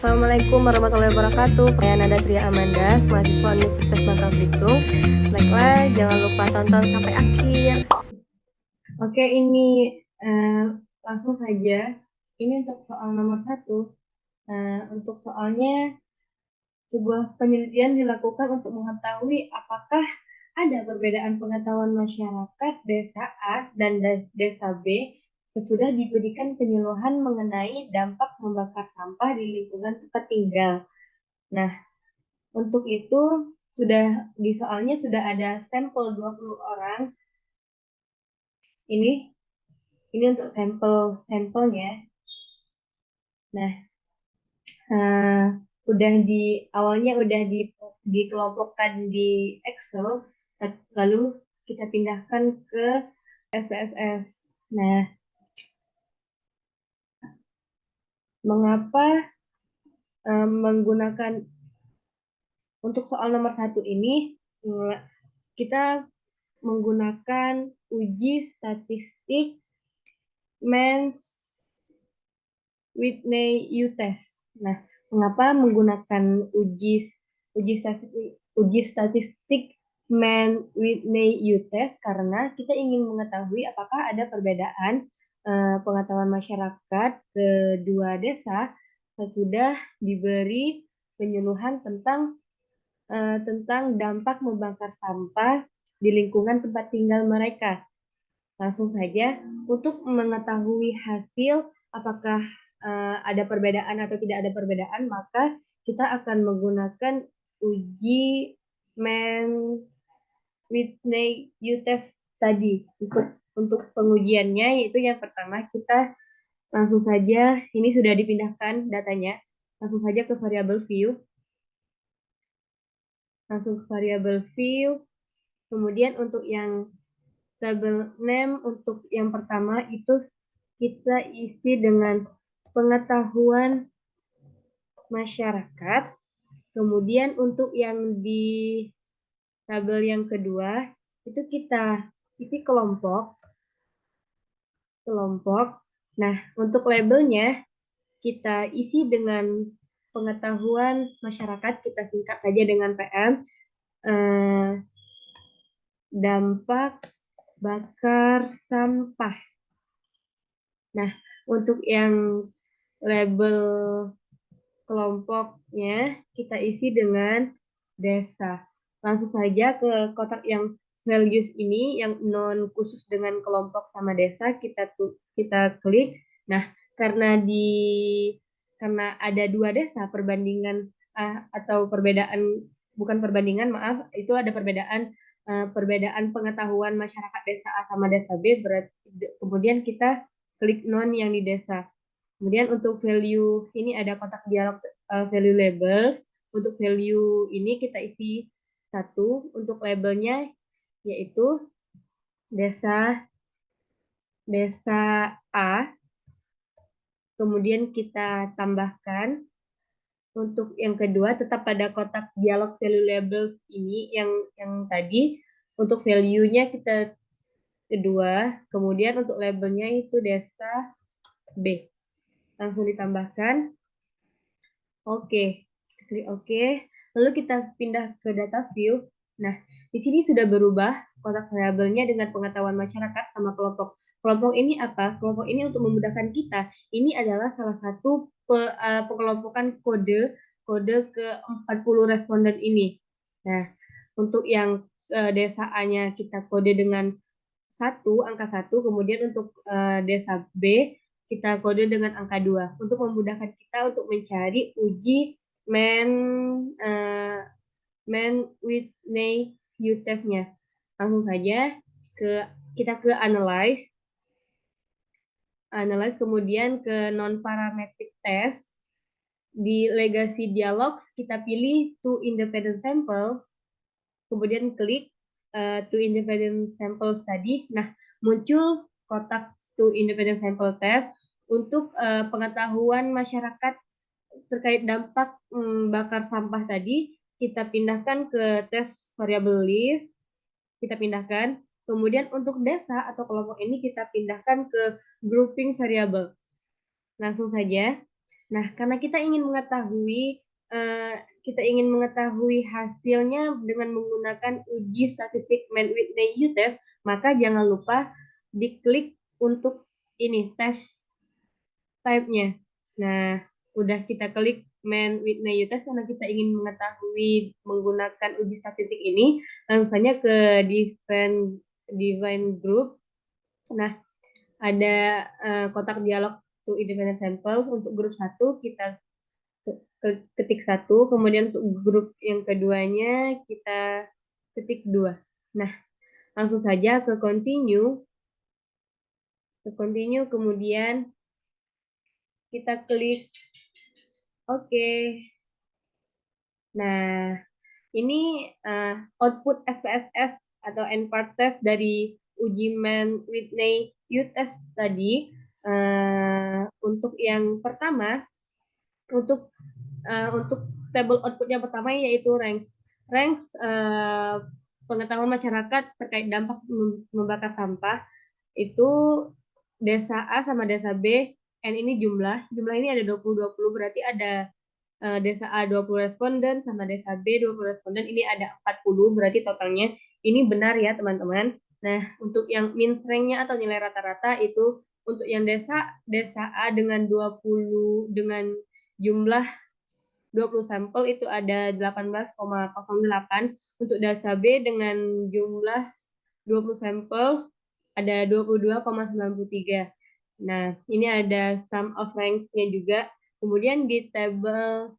Assalamualaikum warahmatullahi wabarakatuh. Saya Nada Tria Amanda, mahasiswa Universitas Bangka Belitung. Like, jangan lupa tonton sampai akhir. Oke, ini langsung saja. Ini untuk soal nomor 1. Untuk soalnya, sebuah penelitian dilakukan untuk mengetahui apakah ada perbedaan pengetahuan masyarakat desa A dan desa B sesudah diberikan penyuluhan mengenai dampak membakar sampah di lingkungan tempat tinggal. Nah, untuk itu di soalnya sudah ada sampel 20 orang. Ini untuk sampelnya. Nah, eh, awalnya udah dikelompokkan di Excel, lalu kita pindahkan ke SPSS. Nah, mengapa menggunakan untuk soal nomor 1 ini kita menggunakan uji statistik Mans Whitney U-test. Nah, mengapa menggunakan uji statistik Man Whitney U-test? Karena kita ingin mengetahui apakah ada perbedaan pengetahuan masyarakat kedua desa sesudah diberi penyuluhan tentang dampak membakar sampah di lingkungan tempat tinggal mereka. Langsung saja, untuk mengetahui hasil apakah ada perbedaan atau tidak ada perbedaan, maka kita akan menggunakan uji Mann-Whitney U-test tadi. Untuk pengujiannya, yaitu yang pertama, kita langsung saja, ini sudah dipindahkan datanya, langsung saja ke variable view. Kemudian untuk yang table name, untuk yang pertama itu kita isi dengan pengetahuan masyarakat. Kemudian untuk yang di tabel yang kedua itu kita isi kelompok. Nah, untuk labelnya kita isi dengan pengetahuan masyarakat, kita singkat saja dengan PM. Dampak bakar sampah. Nah, untuk yang label kelompoknya kita isi dengan desa. Langsung saja ke kotak yang values ini, yang non khusus dengan kelompok sama desa, kita klik. Nah, karena ada 2 desa, perbandingan atau perbedaan, bukan perbandingan, maaf, itu ada perbedaan pengetahuan masyarakat desa A sama desa B, kemudian kita klik non yang di desa. Kemudian untuk value ini ada kotak dialog value labels. Untuk value ini kita isi 1. Untuk labelnya yaitu desa A. Kemudian kita tambahkan untuk yang kedua tetap pada kotak dialog value labels ini yang tadi. Untuk value-nya kita kedua. Kemudian untuk labelnya itu desa B. Langsung ditambahkan. Oke, klik oke. Lalu kita pindah ke data view. Nah, di sini sudah berubah kotak variabelnya dengan pengetahuan masyarakat sama kelompok. Kelompok ini apa? Kelompok ini untuk memudahkan kita. Ini adalah salah satu pengelompokan kode ke 40 responden ini. Nah, untuk yang desa A-nya kita kode dengan angka 1, kemudian untuk desa B kita kode dengan angka 2 untuk memudahkan kita untuk mencari uji man Whitney U-test-nya. Langsung saja kita ke analyze, kemudian ke non-parametric test. Di legacy dialogs kita pilih two independent samples, kemudian klik two independent samples tadi. Nah, muncul kotak two independent sample test untuk pengetahuan masyarakat terkait dampak bakar sampah tadi. Kita pindahkan ke tes variable list, kita pindahkan. Kemudian untuk desa atau kelompok ini kita pindahkan ke grouping variable. Langsung saja Nah, karena kita ingin mengetahui hasilnya dengan menggunakan uji statistik Mann-Whitney test, maka jangan lupa diklik untuk ini tes type-nya. Nah, udah kita klik Mann-Whitney test karena kita ingin mengetahui menggunakan uji statistik ini, langsung saja ke Define Group. Nah, ada kotak dialog to independent samples. Untuk grup 1 kita ketik 1, kemudian untuk grup yang keduanya kita ketik 2. Nah, langsung saja ke continue, kemudian kita klik oke. Nah, ini output SPSS atau end-part test dari uji Mann-Whitney test tadi. Untuk yang pertama, untuk table output yang pertama yaitu ranks pengetahuan masyarakat terkait dampak membakar sampah itu desa A sama desa B. N ini jumlah ini ada 20 berarti ada desa A 20 responden sama desa B 20 responden, ini ada 40 berarti totalnya ini benar ya teman-teman. Nah, untuk yang min ranknya atau nilai rata-rata itu untuk yang desa A dengan jumlah 20 sampel itu ada 18,08. Untuk desa B dengan jumlah 20 sampel ada 22,93. Nah, ini ada sum of ranks-nya juga. Kemudian di table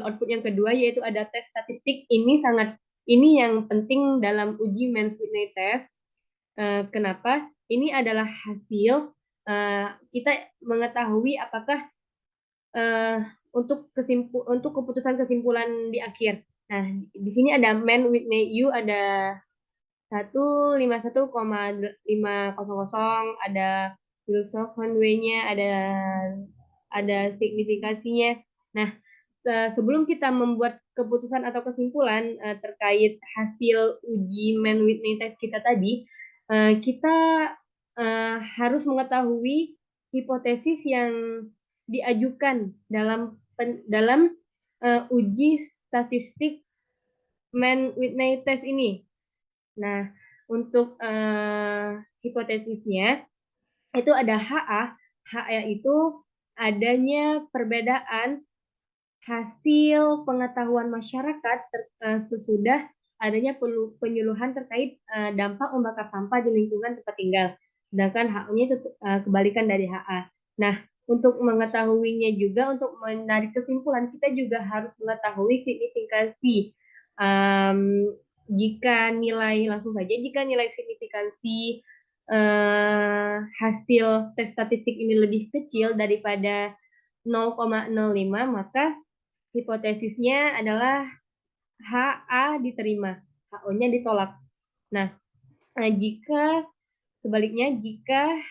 output yang kedua yaitu ada tes statistik. Ini yang penting dalam uji Mann-Whitney test. Kenapa? Ini adalah hasil kita mengetahui apakah uh, untuk keputusan kesimpulan di akhir. Nah, di sini ada Mann-Whitney U ada 151,500, ada Wilson W-nya, ada signifikasinya. Nah, sebelum kita membuat keputusan atau kesimpulan terkait hasil uji Mann-Whitney test kita tadi, kita harus mengetahui hipotesis yang diajukan dalam uji statistik Mann-Whitney test ini. Nah, untuk hipotesisnya itu ada HA. HA itu adanya perbedaan hasil pengetahuan masyarakat sesudah adanya penyuluhan terkait dampak membakar sampah di lingkungan tempat tinggal. Sedangkan HU-nya itu kebalikan dari HA. Nah, untuk mengetahuinya juga, untuk menarik kesimpulan, kita juga harus mengetahui signifikansi. Jika nilai signifikansi hasil tes statistik ini lebih kecil daripada 0,05, maka hipotesisnya adalah HA diterima, HO-nya ditolak. Nah, jika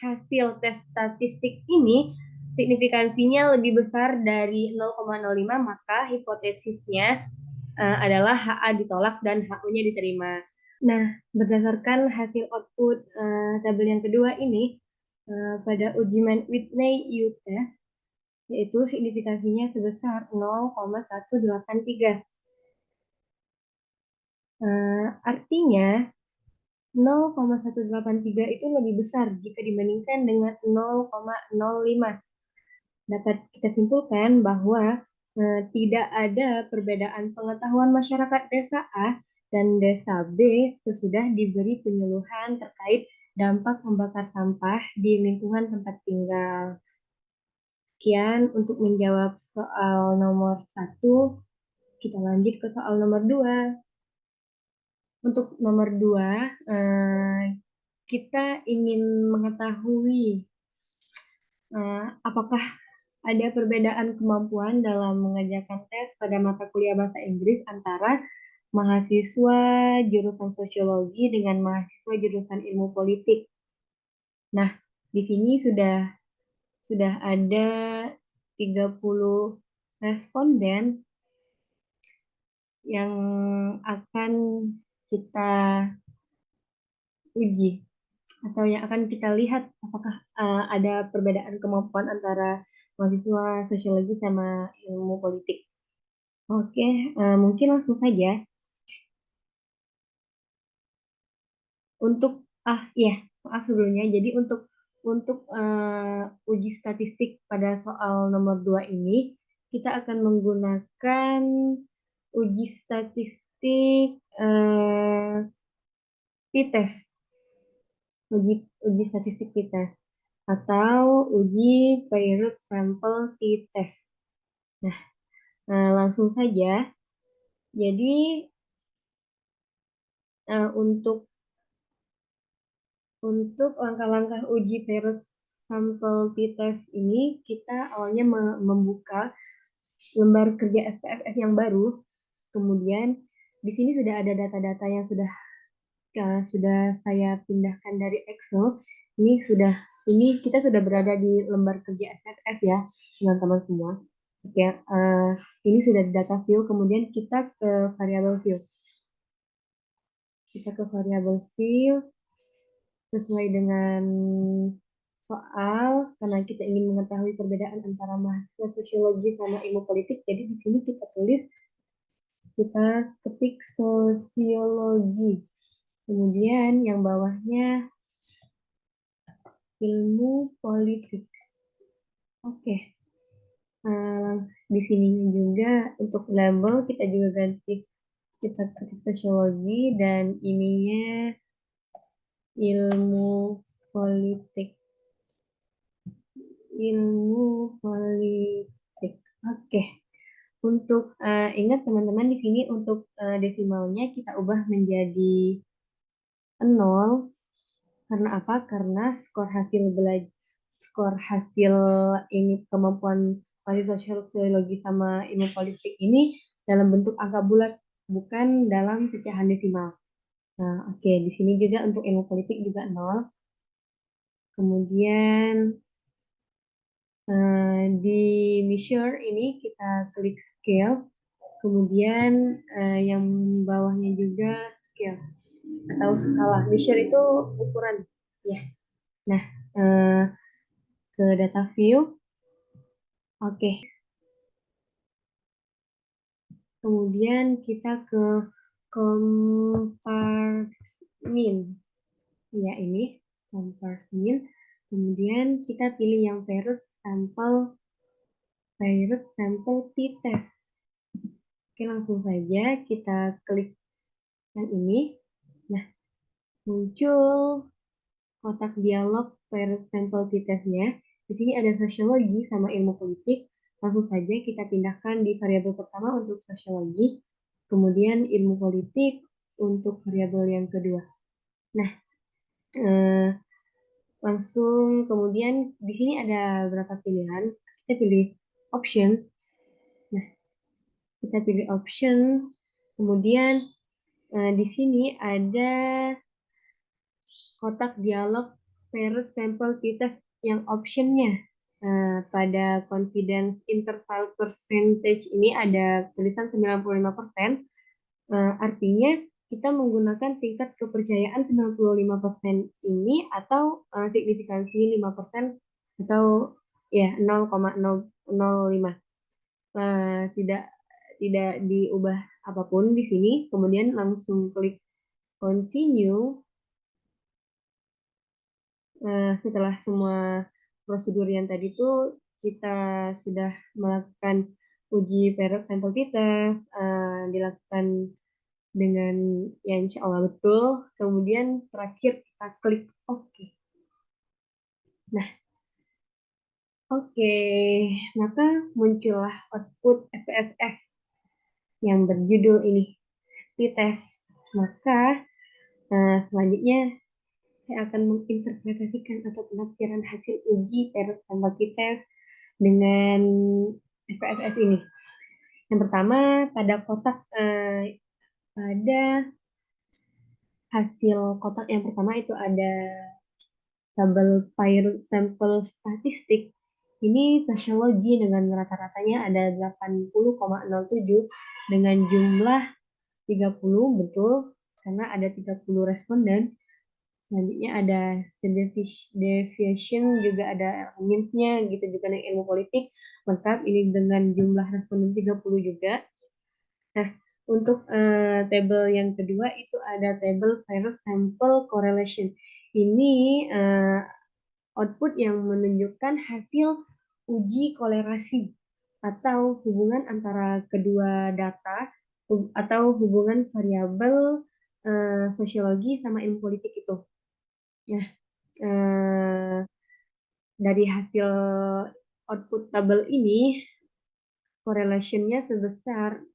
hasil tes statistik ini signifikansinya lebih besar dari 0,05, maka hipotesisnya adalah HA ditolak dan HO-nya diterima. Nah, berdasarkan hasil output tabel yang kedua ini, pada uji Mann-Whitney test, yaitu signifikasinya sebesar 0,183. Artinya 0,183 itu lebih besar jika dibandingkan dengan 0,05. Dapat kita simpulkan bahwa tidak ada perbedaan pengetahuan masyarakat desa A dan desa B sesudah diberi penyuluhan terkait dampak membakar sampah di lingkungan tempat tinggal. Sekian untuk menjawab soal nomor 1. Kita lanjut ke soal nomor 2. Untuk nomor 2, kita ingin mengetahui apakah ada perbedaan kemampuan dalam mengerjakan tes pada mata kuliah bahasa Inggris antara mahasiswa jurusan sosiologi dengan mahasiswa jurusan ilmu politik. Nah, di sini sudah ada 30 responden yang akan kita uji atau yang akan kita lihat apakah ada perbedaan kemampuan antara mahasiswa sosiologi sama ilmu politik. Oke, mungkin langsung saja. Untuk ya, maaf sebelumnya. Jadi untuk uji statistik pada soal nomor 2 ini, kita akan menggunakan uji statistik t-test, uji statistik t-test atau uji Virus Sample t-test. Nah, langsung saja. Jadi untuk langkah-langkah uji virus sampel t-test ini, kita awalnya membuka lembar kerja SPSS yang baru. Kemudian di sini sudah ada data-data yang sudah saya pindahkan dari Excel. Ini kita sudah berada di lembar kerja SPSS ya, teman-teman semua. Oke, ini sudah di data view. Kemudian kita ke variable view. Kita ke variable view sesuai dengan soal, karena kita ingin mengetahui perbedaan antara mahasiswa sosiologi sama ilmu politik. Jadi di sini kita ketik sosiologi. Kemudian yang bawahnya ilmu politik. Oke. Di sini juga untuk label kita juga ganti, kita ketik sosiologi dan ininya ilmu politik. Oke. Untuk ingat teman-teman, di sini untuk desimalnya kita ubah menjadi 0. Karena apa? Karena skor hasil ini kemampuan mahasiswa sosiologi sama ilmu politik ini dalam bentuk angka bulat, bukan dalam pecahan desimal. Nah, oke. Di sini juga untuk ilmu politik juga 0. Kemudian di measure ini kita klik scale. Kemudian yang bawahnya juga scale. Atau salah, measure itu ukuran ya. Nah, ke data view. Oke. Kemudian kita ke compartment. Ya, ini compartment. Kemudian kita pilih yang virus sample t-test. Oke, langsung saja kita klik yang ini. Nah, muncul kotak dialog virus sample t-testnya. Di sini ada sosiologi sama ilmu politik. Langsung saja kita pindahkan di variabel pertama untuk sosiologi, kemudian ilmu politik untuk variabel yang kedua. Nah, langsung kemudian di sini ada beberapa pilihan. Kita pilih option. Nah, kita pilih option. Kemudian di sini ada kotak dialog virus sample t-test yang optionnya. Pada confidence interval percentage ini ada tulisan 95%. Artinya kita menggunakan tingkat kepercayaan 95% ini atau signifikansi 5% atau ya 0,005. Tidak tidak diubah apapun di sini. Kemudian langsung klik continue. Setelah semua prosedur yang tadi itu kita sudah melakukan uji virus sampel t-test, dilakukan dengan ya insya Allah betul. Kemudian terakhir kita klik OK. Nah, oke. Maka muncullah output SPSS yang berjudul ini t-test. Maka selanjutnya saya akan menginterpretasikan atau penafsiran hasil uji virus sampel t-test dengan SPSS ini. Yang pertama, pada hasil kotak yang pertama itu ada tabel virus sampel statistik. Ini sosiologi dengan rata-ratanya ada 80,07 dengan jumlah 30, betul, karena ada 30 responden. Selanjutnya ada deviation, juga ada elemennya gitu juga dengan ilmu politik lengkap ini dengan jumlah responden 30 juga. Nah, untuk tabel yang kedua itu ada tabel virus sample correlation. Ini output yang menunjukkan hasil uji kolerasi atau hubungan antara kedua data atau hubungan variabel sosiologi sama ilmu politik itu. Ya, eh, dari hasil output tabel ini correlation-nya sebesar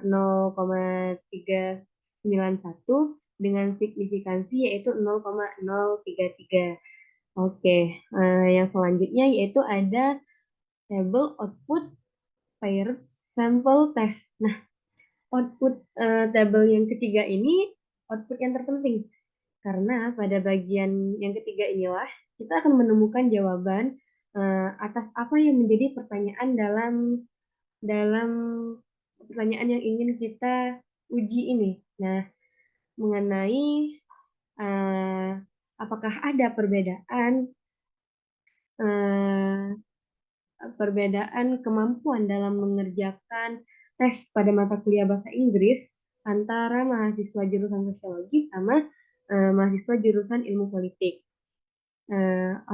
0,391 dengan signifikansi yaitu 0,033. Oke, yang selanjutnya yaitu ada table output paired sample test. Nah, output tabel yang ketiga ini output yang terpenting karena pada bagian yang ketiga inilah kita akan menemukan jawaban atas apa yang menjadi pertanyaan dalam dalam pertanyaan yang ingin kita uji ini. Nah, mengenai uh, apakah ada uh, perbedaan kemampuan dalam mengerjakan tes pada mata kuliah bahasa Inggris antara mahasiswa jurusan sosiologi sama mahasiswa jurusan ilmu politik.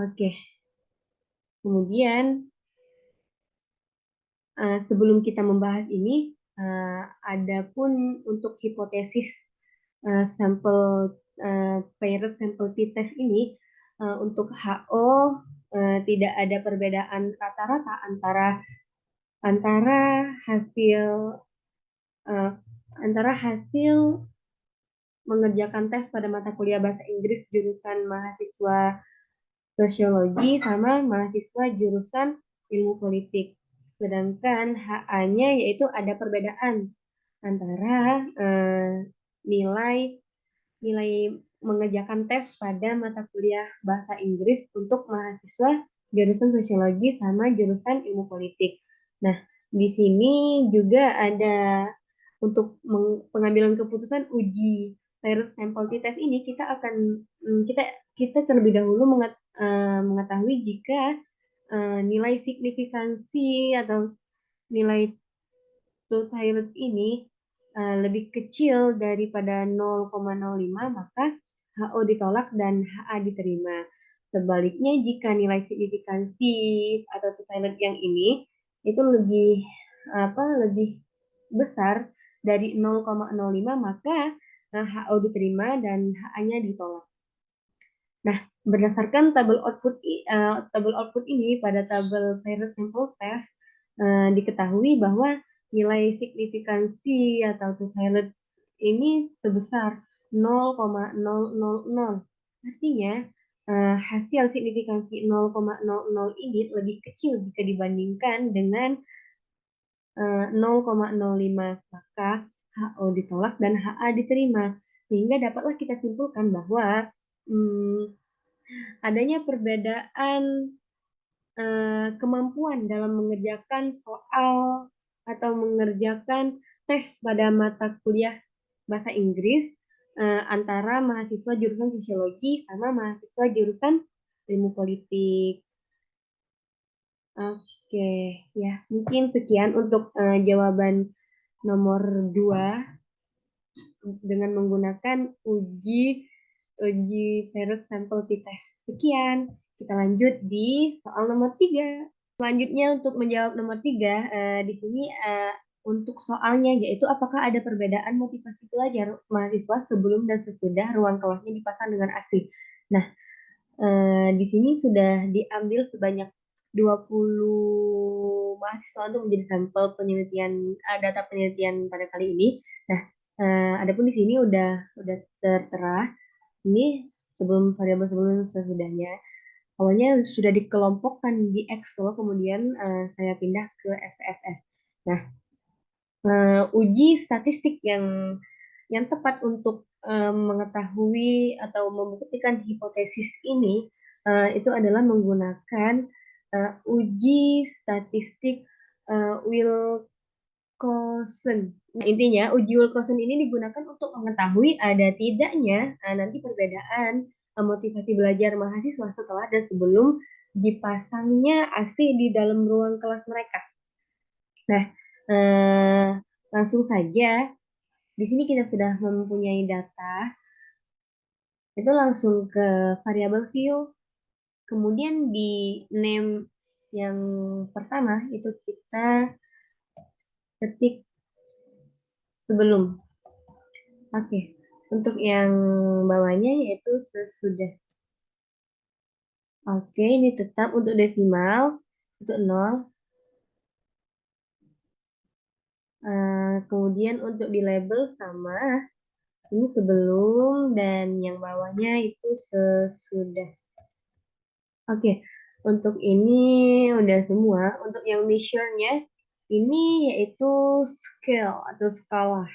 Oke. Kemudian sebelum kita membahas ini, ada pun untuk hipotesis sampel paired sample t-test ini untuk HO tidak ada perbedaan rata-rata antara hasil uh, antara hasil mengerjakan tes pada mata kuliah bahasa Inggris jurusan mahasiswa sosiologi sama mahasiswa jurusan ilmu politik. Sedangkan HA-nya yaitu ada perbedaan antara nilai nilai mengerjakan tes pada mata kuliah bahasa Inggris untuk mahasiswa jurusan sosiologi sama jurusan ilmu politik. Nah, di sini juga ada untuk pengambilan keputusan uji virus sample t-test ini kita akan kita kita terlebih dahulu mengetahui jika nilai signifikansi atau nilai thyroid ini lebih kecil daripada 0,05 maka HO ditolak dan HA diterima. Sebaliknya jika nilai signifikansi atau thyroid yang ini itu lebih besar dari 0,05 maka HO diterima dan HA-nya ditolak. Nah, berdasarkan tabel output ini pada tabel virus sample test diketahui bahwa nilai signifikansi atau Toefield ini sebesar 0,000. Artinya hasil signifikansi 0,00 ini lebih kecil jika dibandingkan dengan 0,05. Maka HO ditolak dan HA diterima. Sehingga dapatlah kita simpulkan bahwa adanya perbedaan kemampuan dalam mengerjakan soal atau mengerjakan tes pada mata kuliah bahasa Inggris antara mahasiswa jurusan sosiologi sama mahasiswa jurusan ilmu politik. Oke, ya mungkin sekian untuk jawaban nomor 2 dengan menggunakan uji virus sample t-test. Sekian, kita lanjut di soal nomor 3. Selanjutnya untuk menjawab nomor 3, di sini untuk soalnya yaitu apakah ada perbedaan motivasi belajar mahasiswa sebelum dan sesudah ruang kelasnya dipasang dengan AC. Nah, di sini sudah diambil sebanyak 20 mahasiswa untuk menjadi sampel penelitian data penelitian pada kali ini. Nah, adapun di sini udah tertera ini variabel sebelum sesudahnya. Awalnya sudah dikelompokkan di Excel, kemudian saya pindah ke SPSS. Nah, uji statistik yang tepat untuk mengetahui atau membuktikan hipotesis ini itu adalah menggunakan uji statistik Wilcoxon. Nah, intinya uji Wilcoxon ini digunakan untuk mengetahui ada tidaknya nanti perbedaan motivasi belajar mahasiswa setelah dan sebelum dipasangnya AC di dalam ruang kelas mereka. Nah, eh, langsung saja di sini kita sudah mempunyai data, itu langsung ke variabel view. Kemudian di name yang pertama itu kita ketik sebelum. Oke, untuk yang bawahnya yaitu sesudah. Oke, ini tetap untuk desimal, untuk 0. Kemudian untuk di label sama, ini sebelum dan yang bawahnya itu sesudah. Oke, untuk ini udah semua. Untuk yang measure-nya, ini yaitu scale atau skala.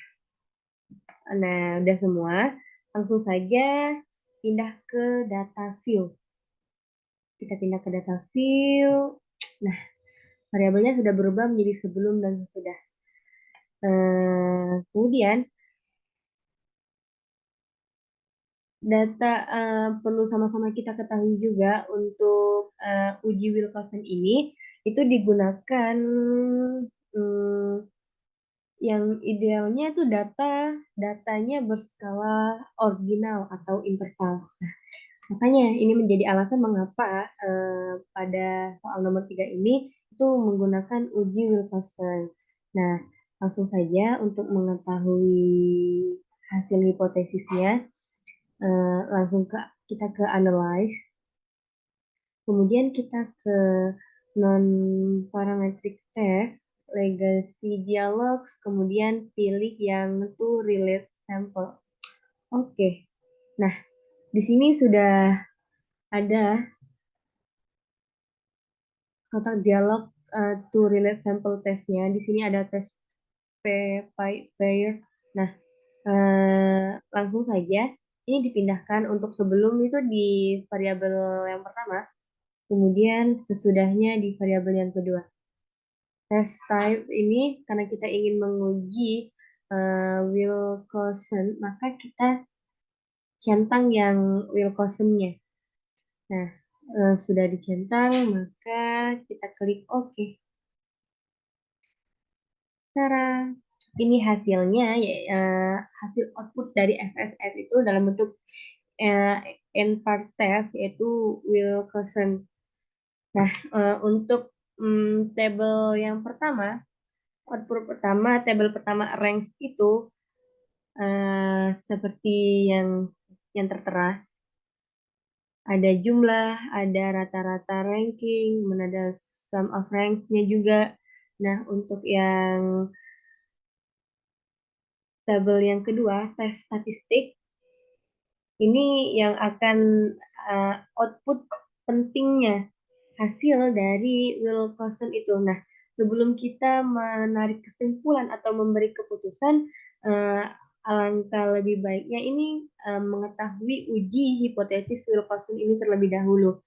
Nah, udah semua. Langsung saja pindah ke data view. Kita pindah ke data view. Nah, variabelnya sudah berubah menjadi sebelum dan sesudah. Kemudian data perlu sama-sama kita ketahui juga untuk uji Wilcoxon ini itu digunakan yang idealnya itu datanya berskala ordinal atau interval. Nah, makanya ini menjadi alasan mengapa pada soal nomor 3 ini itu menggunakan uji Wilcoxon. Nah, langsung saja untuk mengetahui hasil hipotesisnya, langsung kita ke analyze, kemudian kita ke non parametric test, legacy dialogues, kemudian pilih yang to relate sample. Oke, nah di sini sudah ada kotak dialog to relate sample testnya. Di sini ada tes pair. Nah, langsung saja ini dipindahkan untuk sebelum itu di variabel yang pertama, kemudian sesudahnya di variabel yang kedua. Test type ini karena kita ingin menguji Wilcoxon, maka kita centang yang Wilcoxonnya. Nah, sudah dicentang, maka kita klik OK. Cara ini hasilnya, hasil output dari FSS itu dalam bentuk n-part test, yaitu Wilcoxon. Nah, untuk tabel yang pertama, output pertama, tabel pertama ranks itu seperti yang tertera, ada jumlah, ada rata-rata ranking, ada sum of ranks-nya juga. Nah, untuk yang tabel yang kedua, tes statistik, ini yang akan output pentingnya hasil dari Wilcoxon itu. Nah, sebelum kita menarik kesimpulan atau memberi keputusan, alangkah lebih baiknya ini mengetahui uji hipotesis Wilcoxon ini terlebih dahulu.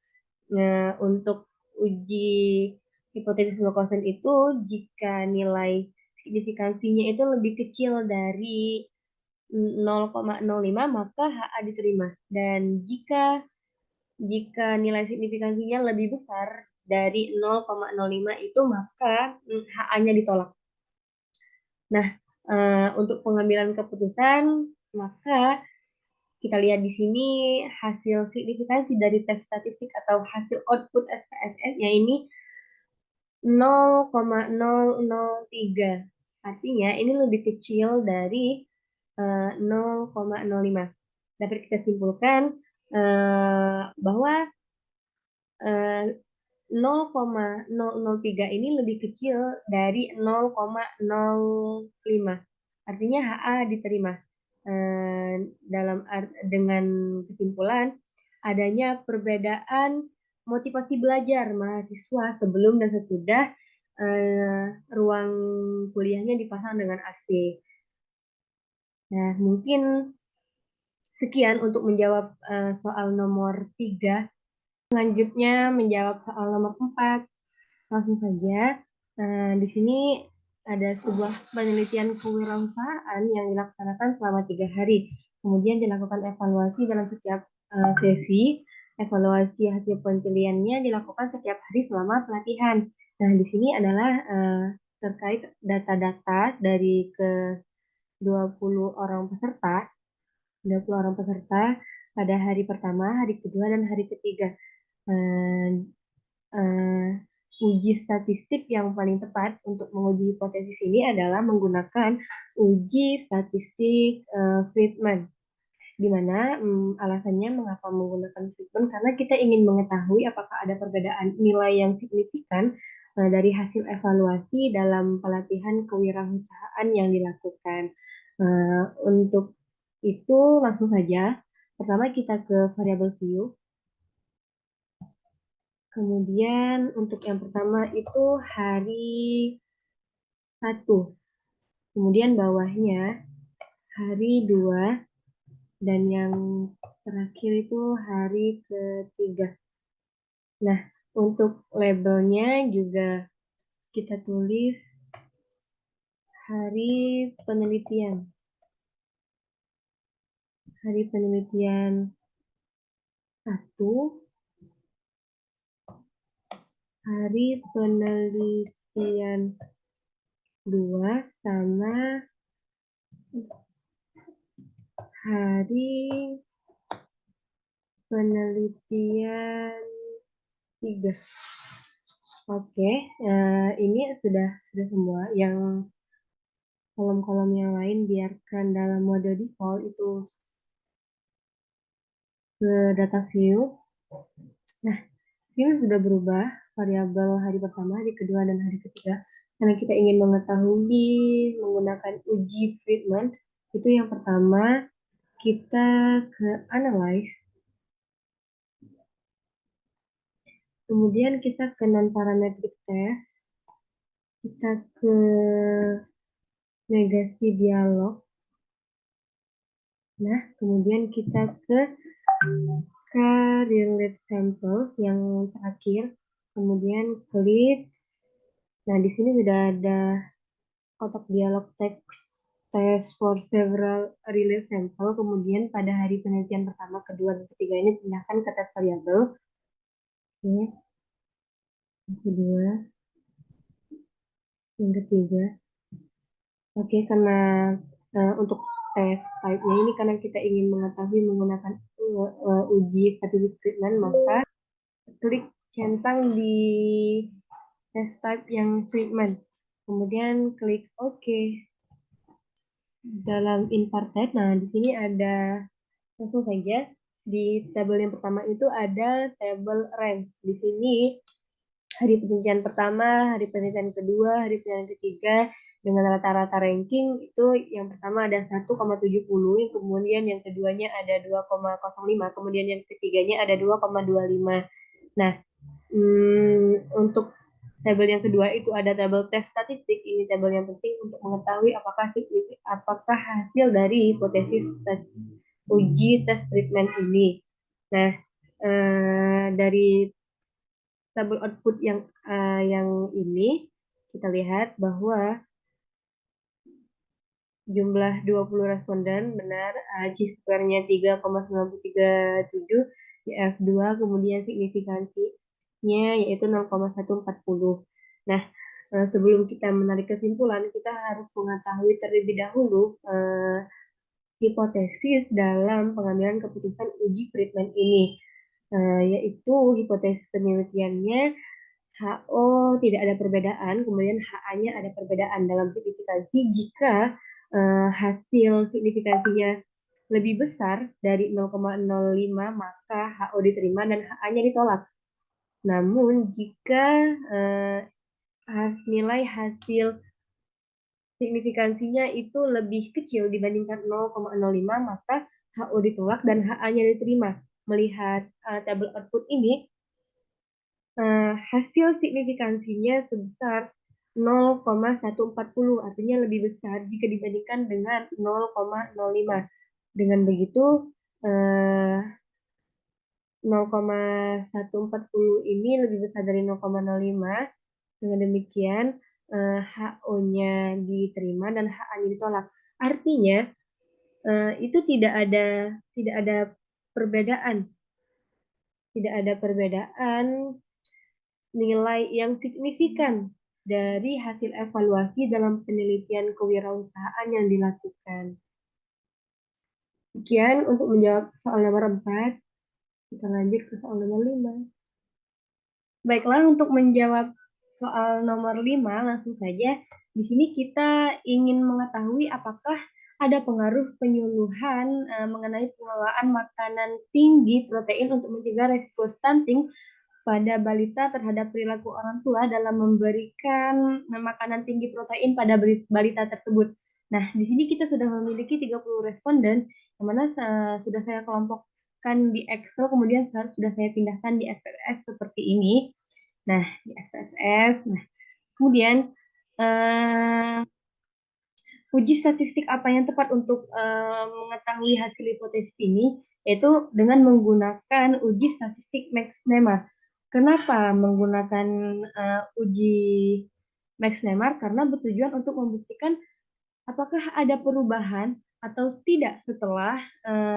Nah, untuk uji hipotesis Wilcoxon itu, jika nilai signifikansinya itu lebih kecil dari 0,05 maka HA diterima, dan jika jika nilai signifikansinya lebih besar dari 0,05 itu maka HA-nya ditolak. Nah, untuk pengambilan keputusan maka kita lihat di sini hasil signifikansi dari tes statistik atau hasil output SPSS-nya ini 0,003. Artinya ini lebih kecil dari 0,05. Dapat kita simpulkan bahwa 0,003 ini lebih kecil dari 0,05. Artinya HA diterima. Dengan kesimpulan adanya perbedaan motivasi belajar mahasiswa sebelum dan sesudah ruang kuliahnya dipasang dengan AC. Nah, mungkin sekian untuk menjawab soal nomor 3. Selanjutnya menjawab soal nomor 4. Langsung saja. Di sini ada sebuah penelitian kewirausahaan yang dilaksanakan selama 3 hari. Kemudian dilakukan evaluasi dalam setiap sesi. Evaluasi hasil penelitiannya dilakukan setiap hari selama pelatihan. Nah, di sini adalah terkait data-data dari ke 20 orang peserta, 20 orang peserta pada hari pertama, hari kedua, dan hari ketiga. Eh, eh, Uji statistik yang paling tepat untuk menguji hipotesis ini adalah menggunakan uji statistik Friedman. Di mana alasannya mengapa menggunakan Friedman karena kita ingin mengetahui apakah ada perbedaan nilai yang signifikan dari hasil evaluasi dalam pelatihan kewirausahaan yang dilakukan. Untuk itu langsung saja. Pertama kita ke variable view. Kemudian untuk yang pertama itu hari 1. Kemudian bawahnya hari 2. Dan yang terakhir itu hari ketiga. Nah, untuk labelnya juga kita tulis hari penelitian. Hari penelitian 1, hari penelitian 2, sama hari penelitian 3. Oke, ini sudah semua. Yang kolom-kolom yang lain biarkan dalam mode default itu ke data view. Nah, ini sudah berubah variabel hari pertama, hari kedua, dan hari ketiga. Karena kita ingin mengetahui menggunakan uji Friedman, itu yang pertama kita ke analyze. Kemudian kita ke non-parametric test. Kita ke negasi dialog. Nah, kemudian kita ke relate sample yang terakhir. Kemudian klik. Nah, di sini sudah ada kotak dialog test for several relate sample. Kemudian pada hari penelitian pertama, kedua, dan ketiga ini pindahkan ke test variable. Oke. Yang kedua, yang ketiga. Oke, karena untuk tes type-nya ini karena kita ingin mengetahui menggunakan uji statistik treatment, maka klik centang di test type yang treatment. Kemudian klik OK. Dalam inverted, nah di sini ada langsung saja di tabel yang pertama itu ada tabel range. Di sini hari penelitian pertama, hari penelitian kedua, hari penelitian ketiga dengan rata-rata ranking itu yang pertama ada 1,70, kemudian yang keduanya ada 2,05, kemudian yang ketiganya ada 2,25. Nah, untuk tabel yang kedua itu ada tabel tes statistik. Ini tabel yang penting untuk mengetahui apakah hasil dari hipotesis uji tes treatment ini. Nah, dari tabel output yang ini kita lihat bahwa jumlah 20 responden benar, Chi-square-nya 3,937, F2, kemudian signifikansinya yaitu 0,140. Nah, sebelum kita menarik kesimpulan, kita harus mengetahui terlebih dahulu hipotesis dalam pengambilan keputusan uji Friedman ini, yaitu hipotesis penelitiannya HO tidak ada perbedaan, kemudian HA-nya ada perbedaan dalam signifikansi. Jika hasil signifikansinya lebih besar dari 0,05, maka HO diterima dan HA-nya ditolak. Namun, jika nilai hasil signifikansinya itu lebih kecil dibandingkan 0,05, maka HO ditolak dan HA-nya diterima. Melihat tabel output ini, hasil signifikansinya sebesar 0,140, artinya lebih besar jika dibandingkan dengan 0,05. Dengan begitu, 0,140 ini lebih besar dari 0,05. Dengan demikian, HO-nya diterima dan HA-nya ditolak. Artinya, itu tidak ada perbedaan. Tidak ada perbedaan nilai yang signifikan dari hasil evaluasi dalam penelitian kewirausahaan yang dilakukan. Sekian untuk menjawab soal nomor 4. Kita lanjut ke soal nomor 5. Baiklah, untuk menjawab soal nomor 5, langsung saja. Di sini kita ingin mengetahui apakah ada pengaruh penyuluhan mengenai pengelolaan makanan tinggi protein untuk mencegah resiko stunting pada balita terhadap perilaku orang tua dalam memberikan makanan tinggi protein pada balita tersebut. Nah, di sini kita sudah memiliki 30 responden, yang mana sudah saya kelompokkan di Excel, kemudian sudah saya pindahkan di SPSS seperti ini. Nah, di SPSS. Nah, kemudian uji statistik apa yang tepat untuk mengetahui hasil hipotesis ini, yaitu dengan menggunakan uji statistik Max-Nemar. Kenapa menggunakan uji Max-Nemar? Karena bertujuan untuk membuktikan apakah ada perubahan atau tidak setelah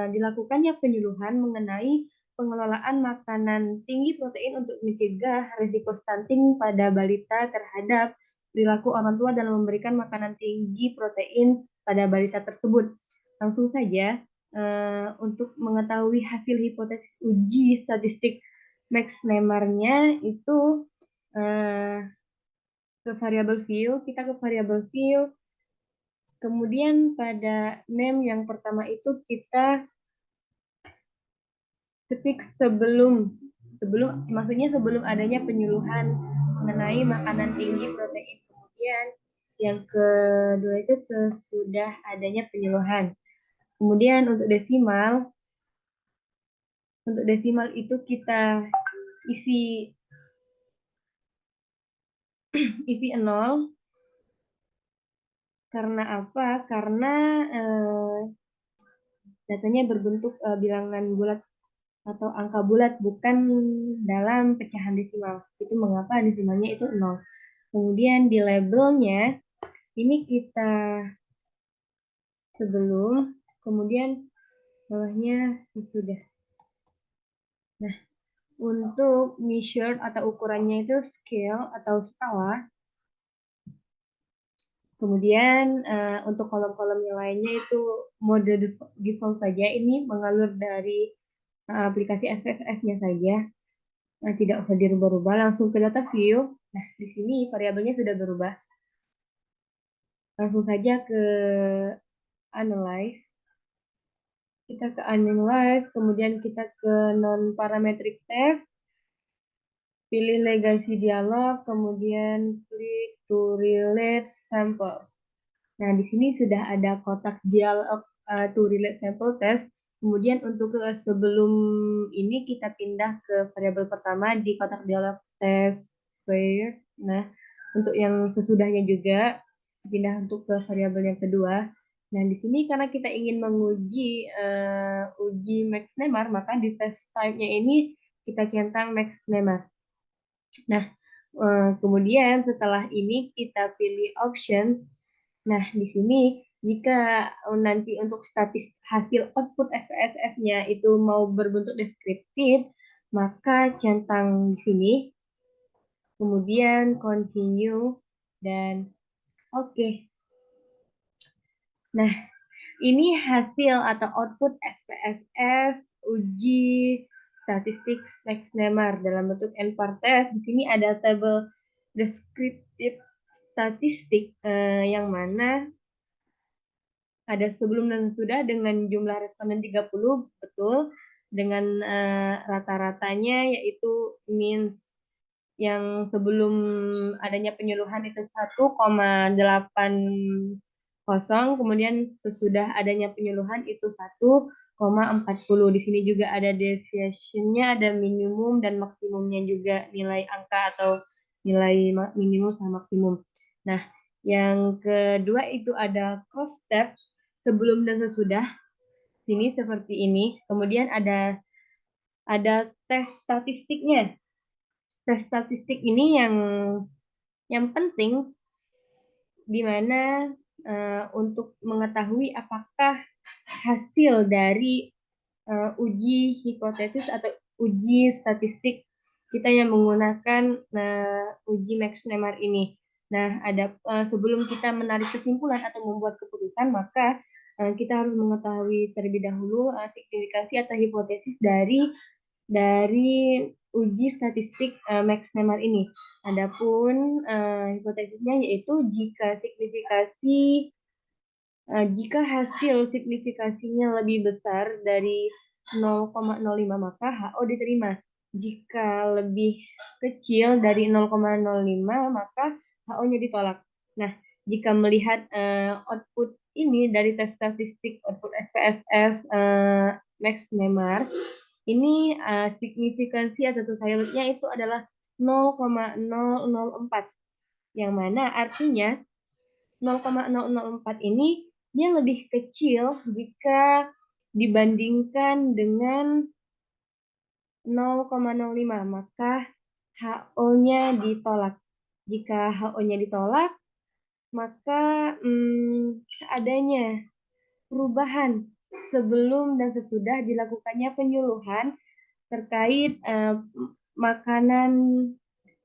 dilakukannya penyuluhan mengenai pengelolaan makanan tinggi protein untuk mencegah risiko stunting pada balita terhadap perilaku orang tua dalam memberikan makanan tinggi protein pada balita tersebut. Langsung saja, untuk mengetahui hasil hipotesis uji statistik Max-Nemarnya itu ke variabel view, kita ke variabel view. Kemudian pada name yang pertama itu kita ketik maksudnya sebelum adanya penyuluhan mengenai makanan tinggi protein. Kemudian yang kedua itu sesudah adanya penyuluhan. Kemudian untuk desimal itu kita isi 0. Karena apa? Karena datanya berbentuk bilangan bulat atau angka bulat, bukan dalam pecahan desimal. Itu mengapa desimalnya itu 0. Kemudian di labelnya, ini kita sebelum, kemudian bawahnya sesudah. Nah, untuk measure atau ukurannya itu scale atau skala. Kemudian untuk kolom-kolom yang lainnya itu mode default saja. Ini mengalir dari aplikasi SPSS-nya saja. Nah, tidak usah dirubah-rubah, langsung ke data view. Nah, di sini variabelnya sudah berubah. Langsung saja ke analyze. Kita ke analyze, kemudian kita ke non-parametric test. Pilih legacy dialog, kemudian klik to relate sample. Nah, di sini sudah ada kotak dialog to relate sample test. Kemudian untuk sebelum ini kita pindah ke variabel pertama di kotak dialog test where. Nah, untuk yang sesudahnya juga pindah untuk ke variabel yang kedua. Nah, di sini karena kita ingin menguji uji Max-Nemar, maka di test type-nya ini kita centang Max-Nemar. Nah, kemudian setelah ini kita pilih option. Nah, di sini jika nanti untuk hasil output SPSS-nya itu mau berbentuk deskriptif, maka centang di sini, kemudian continue, dan oke. Nah, ini hasil atau output SPSS uji statistik Max-Nemar dalam bentuk NPAR test. Di sini ada tabel deskriptif statistik yang mana ada sebelum dan sesudah dengan jumlah responden 30, betul, dengan rata-ratanya yaitu means yang sebelum adanya penyuluhan itu 1,80, kemudian sesudah adanya penyuluhan itu 1,40. Di sini juga ada deviation-nya, ada minimum dan maksimumnya juga, nilai angka atau nilai minimum sama maksimum. Nah, yang kedua itu ada cross steps sebelum dan sesudah. Sini seperti ini. Kemudian ada tes statistiknya. Tes statistik ini yang penting di mana untuk mengetahui apakah hasil dari uji hipotesis atau uji statistik kita yang menggunakan uji Max-Nemer ini. Nah, sebelum kita menarik kesimpulan atau membuat keputusan, maka kita harus mengetahui terlebih dahulu signifikansi atau hipotesis dari uji statistik Max-Nemer ini. Adapun hipotesisnya yaitu jika hasil signifikasinya lebih besar dari 0,05 maka HO diterima. Jika lebih kecil dari 0,05 maka HO-nya ditolak. Nah, jika melihat output ini dari tes statistik output SPSS Max-Nemer, ini signifikansi atau totalnya itu adalah 0,004, yang mana artinya 0,004 ini dia lebih kecil jika dibandingkan dengan 0,05, maka HO-nya ditolak. Jika HO-nya ditolak, maka adanya perubahan sebelum dan sesudah dilakukannya penyuluhan terkait makanan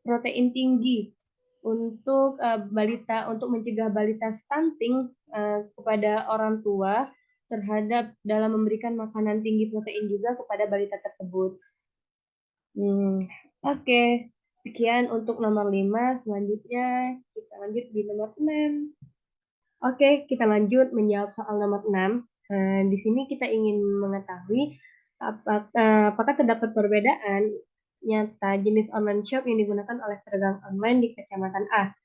protein tinggi untuk balita, untuk mencegah balita stunting kepada orang tua terhadap dalam memberikan makanan tinggi protein juga kepada balita tersebut. Oke. Sekian untuk nomor 5. Selanjutnya kita lanjut di nomor 6. Oke, kita lanjut menjawab soal nomor 6. Di sini kita ingin mengetahui apakah terdapat perbedaan nyata jenis online shop yang digunakan oleh pedagang online di Kecamatan A.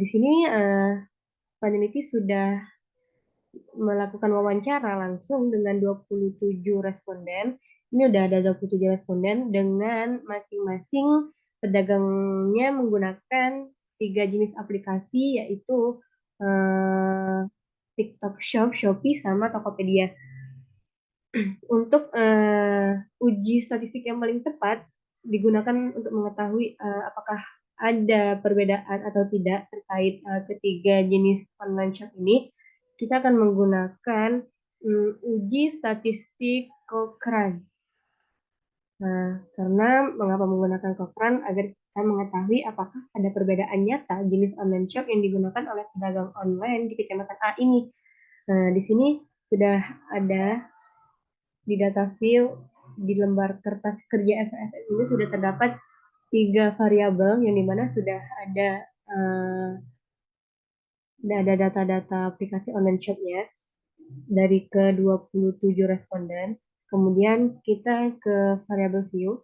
Di sini peneliti sudah melakukan wawancara langsung dengan 27 responden. Ini udah ada 27 responden dengan masing-masing pedagangnya menggunakan 3 jenis aplikasi, yaitu TikTok Shop, Shopee, sama Tokopedia. Untuk uji statistik yang paling tepat digunakan untuk mengetahui apakah ada perbedaan atau tidak terkait ketiga jenis online shop ini, kita akan menggunakan uji statistik Cochrane. Nah, karena mengapa menggunakan Cochrane? Agar kita mengetahui apakah ada perbedaan nyata jenis online shop yang digunakan oleh pedagang online di Kecamatan A ini. Nah, di sini sudah ada di data view di lembar kertas kerja FSS ini sudah terdapat 3 variabel yang dimana sudah ada data-data aplikasi online shop-nya dari ke-27 responden. Kemudian kita ke variabel view.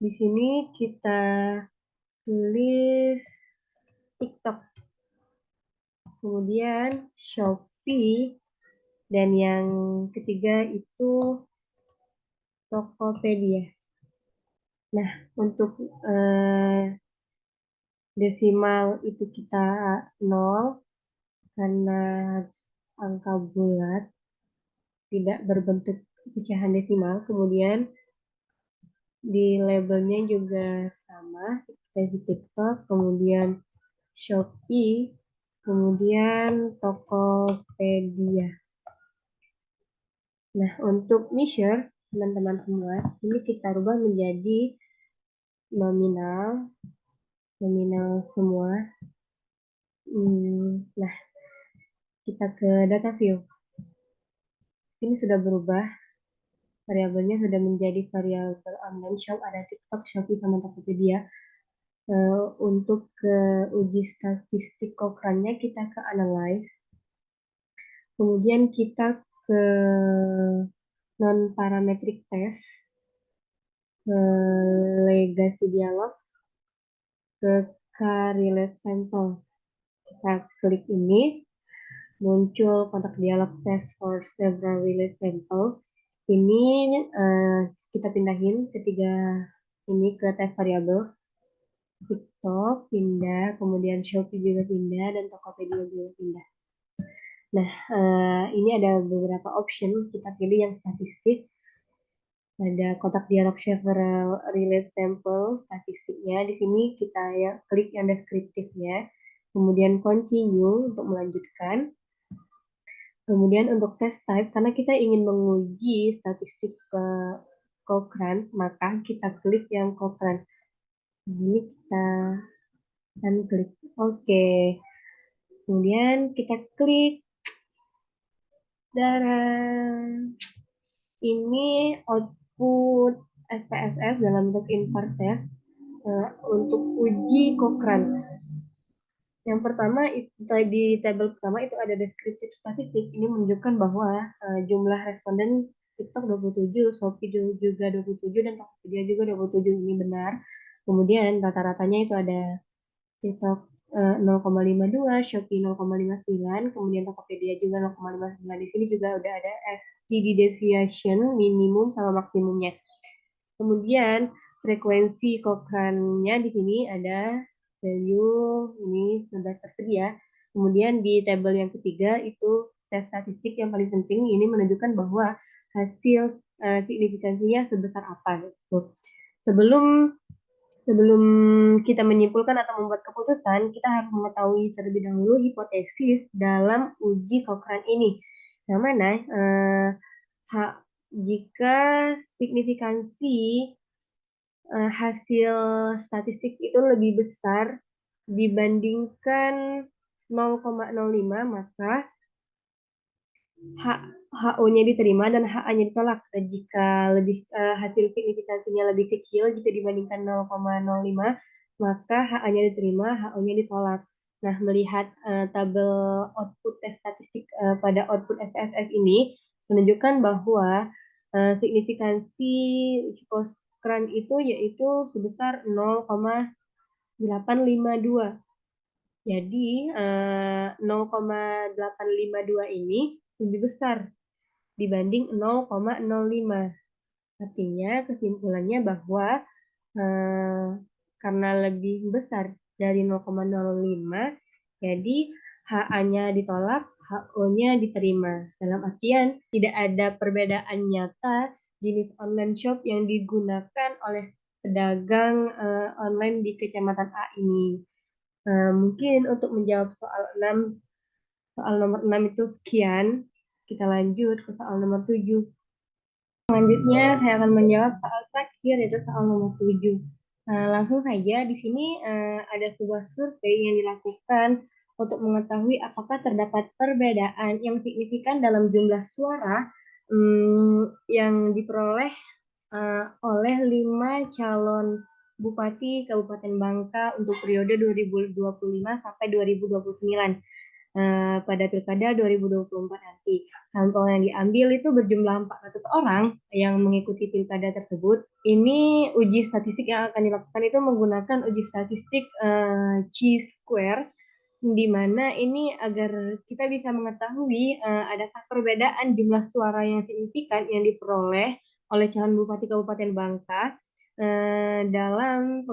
Di sini kita tulis TikTok. Kemudian Shopee. Dan yang ketiga itu Tokopedia. Nah, untuk desimal itu kita 0 karena angka bulat tidak berbentuk pecahan desimal. Kemudian di labelnya juga sama, seperti TikTok, kemudian Shopee, kemudian Tokopedia. Nah, untuk measure, teman-teman semua, ini kita rubah menjadi nominal semua. Nah, kita ke data view. Ini sudah berubah. Variabelnya sudah menjadi variabel online shop, ada TikTok, Shopee, sama Tokopedia. Untuk ke uji statistik Cochrane-nya kita ke analyze. Kemudian kita ke non-parametric test, ke legacy dialog, ke correlate sample. Kita klik ini, muncul kontak dialog test for several relate sample. Ini kita pindahin ketiga ini ke test variabel. TikTok pindah, kemudian Shopee juga pindah, dan Tokopedia juga pindah. Nah, ini ada beberapa option, kita pilih yang statistik. Ada kotak dialog several relate sample statistiknya. Di sini kita klik yang deskriptifnya, kemudian continue untuk melanjutkan. Kemudian untuk test type, karena kita ingin menguji statistik Cochrane, maka kita klik yang Cochrane. Ini kita akan klik OK. Kemudian kita klik darah. Ini output SPSS dalam bentuk inverse test untuk uji Cochrane. Yang pertama di tabel pertama itu ada deskriptif statistik. Ini menunjukkan bahwa jumlah responden TikTok 27, Shopee juga 27, dan Tokopedia juga 27. Ini benar. Kemudian rata-ratanya itu ada TikTok 0,52, Shopee 0,59, kemudian Tokopedia juga 0,59. Di sini juga udah ada STD deviation minimum sama maksimumnya. Kemudian frekuensi Cochrane-nya di sini ada value ini sudah tersedia. Kemudian di tabel yang ketiga itu tes statistik yang paling penting, ini menunjukkan bahwa hasil signifikansinya sebesar apa gitu. Sebelum sebelum kita menyimpulkan atau membuat keputusan, kita harus mengetahui terlebih dahulu hipotesis dalam uji Cochrane ini. Yang mana jika signifikansi hasil statistik itu lebih besar dibandingkan 0,05, maka HO-nya diterima dan HA-nya ditolak. Jika hasil signifikansinya lebih kecil jika dibandingkan 0,05, maka HA-nya diterima, HO-nya ditolak. Nah, melihat tabel output tes statistik pada output SPSS ini menunjukkan bahwa signifikansi Cochrane itu yaitu sebesar 0,852. Jadi 0,852 ini lebih besar dibanding 0,05. Artinya kesimpulannya bahwa karena lebih besar dari 0,05, jadi HA-nya ditolak, HO-nya diterima. Dalam artian tidak ada perbedaan nyata jenis online shop yang digunakan oleh pedagang online di Kecamatan A ini. Mungkin untuk menjawab soal nomor 6 itu sekian. Kita lanjut ke soal nomor 7. Selanjutnya saya akan menjawab soal terakhir, yaitu soal nomor 7. Langsung saja di sini ada sebuah survei yang dilakukan untuk mengetahui apakah terdapat perbedaan yang signifikan dalam jumlah suara yang diperoleh oleh 5 calon Bupati Kabupaten Bangka untuk periode 2025 sampai 2029 pada Pilkada 2024 nanti. Sampel yang diambil itu berjumlah 400 orang yang mengikuti Pilkada tersebut. Ini uji statistik yang akan dilakukan itu menggunakan uji statistik Chi-square, di mana ini agar kita bisa mengetahui adakah perbedaan jumlah suara yang signifikan yang diperoleh oleh calon Bupati Kabupaten Bangka dalam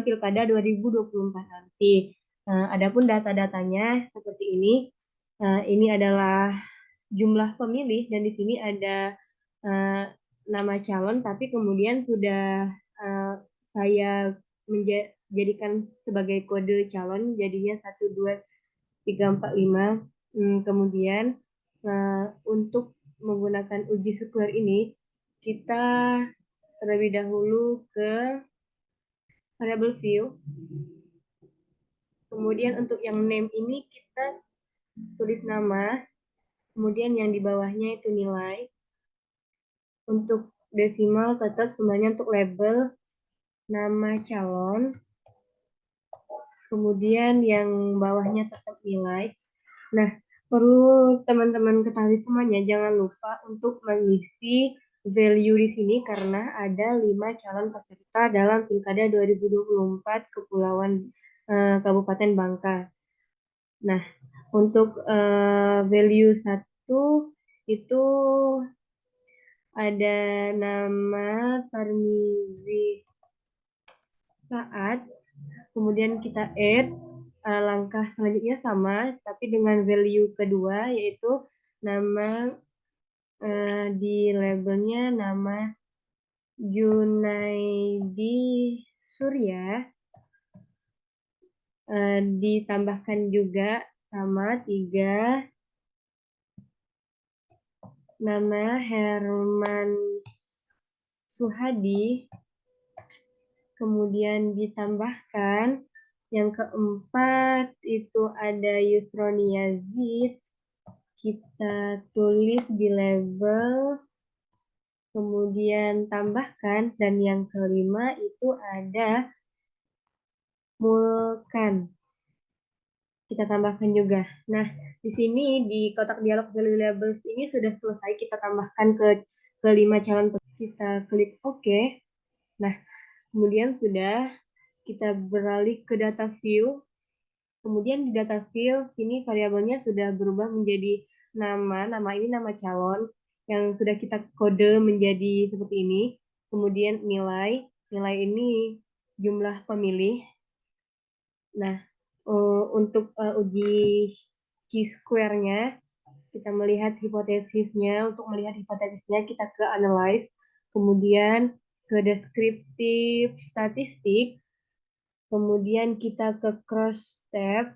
Pilkada 2024 nanti. Adapun data-datanya seperti ini. Ini adalah jumlah pemilih dan di sini ada nama calon, tapi kemudian sudah saya menjadikan sebagai kode calon, jadinya 1, 2, 3, 4, 5. Kemudian untuk menggunakan uji square ini, kita terlebih dahulu ke variable view. Kemudian untuk yang name ini kita tulis nama, kemudian yang di bawahnya itu nilai. Untuk desimal tetap semuanya untuk label nama calon, kemudian yang bawahnya tetap nilai. Nah, perlu teman-teman ketahui semuanya, jangan lupa untuk mengisi value di sini karena ada 5 calon peserta dalam Pilkada 2024 Kepulauan Kabupaten Bangka. Nah, untuk value 1 itu ada nama Tarmizi Saat, kemudian kita add. Langkah selanjutnya sama, tapi dengan value kedua, yaitu nama di labelnya nama Junaidi Surya, ditambahkan juga sama 3, nama Herman Suhadi, kemudian ditambahkan yang keempat itu ada Yusroni Yazid, kita tulis di label, kemudian tambahkan, dan yang kelima itu ada Mulkan, kita tambahkan juga. Nah, di sini di kotak dialog value labels ini sudah selesai, kita tambahkan ke kelima calon peserta. Kita klik OK. Nah, kemudian sudah kita beralih ke data view. Kemudian di data field, sini variabelnya sudah berubah menjadi nama. Nama ini nama calon yang sudah kita kode menjadi seperti ini. Kemudian nilai. Nilai ini jumlah pemilih. Nah, untuk uji chi-square-nya, kita melihat hipotesisnya. Untuk melihat hipotesisnya, kita ke analyze. Kemudian ke deskriptif statistik. Kemudian kita ke cross step,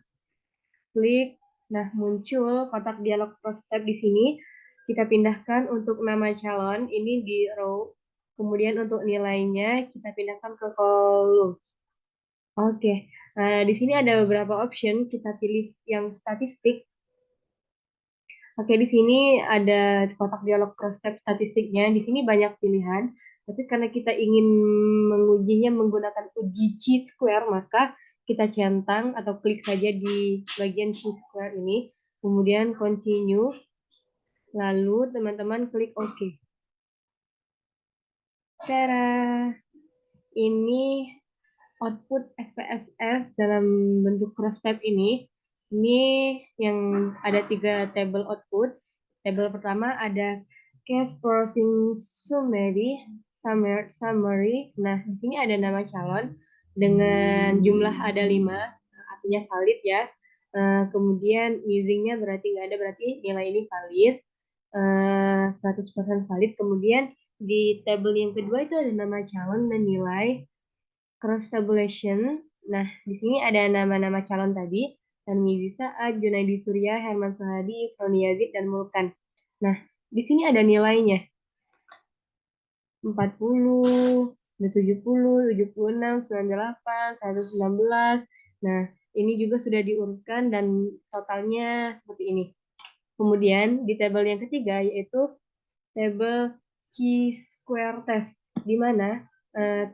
klik. Nah, muncul kotak dialog cross step di sini. Kita pindahkan untuk nama calon, ini di row. Kemudian untuk nilainya, kita pindahkan ke kolom. Oke, nah, di sini ada beberapa option. Kita pilih yang statistik. Oke, di sini ada kotak dialog cross step statistiknya. Di sini banyak pilihan. Tapi karena kita ingin mengujinya menggunakan uji chi-square, maka kita centang atau klik saja di bagian chi-square ini. Kemudian continue. Lalu teman-teman klik OK. Tara, ini output SPSS dalam bentuk cross tab ini. Ini yang ada 3 table output. Table pertama ada case processing summary. Nah, di sini ada nama calon dengan jumlah ada 5, artinya valid ya. Kemudian usingnya berarti nggak ada, berarti nilai ini valid. 100% valid. Kemudian di table yang kedua itu ada nama calon dan nilai cross tabulation. Nah, di sini ada nama-nama calon tadi, dan Miza Saad, Junaidi Surya, Herman Suhadi, Sony Yazid, dan Mulkan. Nah, di sini ada nilainya. 40, 70, 76, 98, 119. Nah, ini juga sudah diurutkan dan totalnya seperti ini. Kemudian di tabel yang ketiga yaitu tabel chi-square test, di mana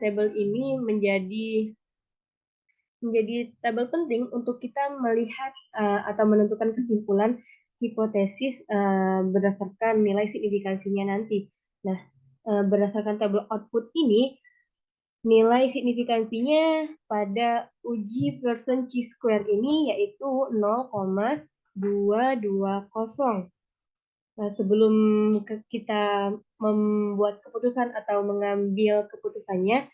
tabel ini menjadi tabel penting untuk kita melihat atau menentukan kesimpulan hipotesis berdasarkan nilai signifikansinya nanti. Nah, berdasarkan tabel output ini, nilai signifikansinya pada uji Pearson chi-square ini yaitu 0,220. Nah, sebelum kita membuat keputusan atau mengambil keputusannya,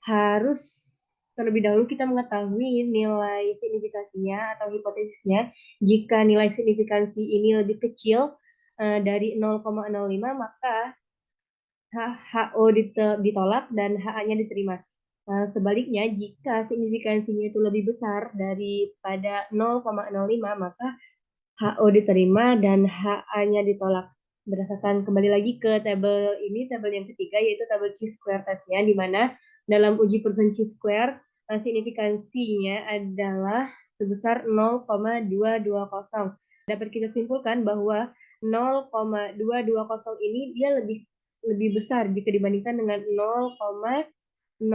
harus terlebih dahulu kita mengetahui nilai signifikansinya atau hipotesisnya. Jika nilai signifikansi ini lebih kecil dari 0,05, maka HO ditolak dan HA-nya diterima. Sebaliknya, jika signifikansinya itu lebih besar daripada 0,05, maka HO diterima dan HA-nya ditolak. Berdasarkan kembali lagi ke tabel ini, tabel yang ketiga yaitu tabel chi-square testnya, di mana dalam uji Pearson chi-square signifikansinya adalah sebesar 0,220. Dapat kita simpulkan bahwa 0,220 ini dia lebih besar jika dibandingkan dengan 0,05.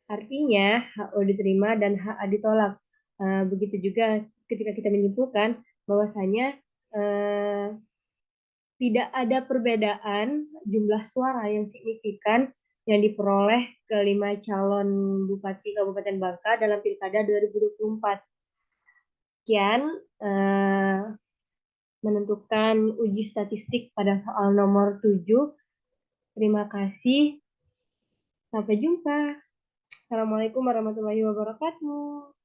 Artinya HO diterima dan HA ditolak. Begitu juga ketika kita menyimpulkan bahwasanya tidak ada perbedaan jumlah suara yang signifikan yang diperoleh kelima calon Bupati Kabupaten Bangka dalam Pilkada 2024. Sekian menentukan uji statistik pada soal nomor 7. Terima kasih. Sampai jumpa. Assalamualaikum warahmatullahi wabarakatuh.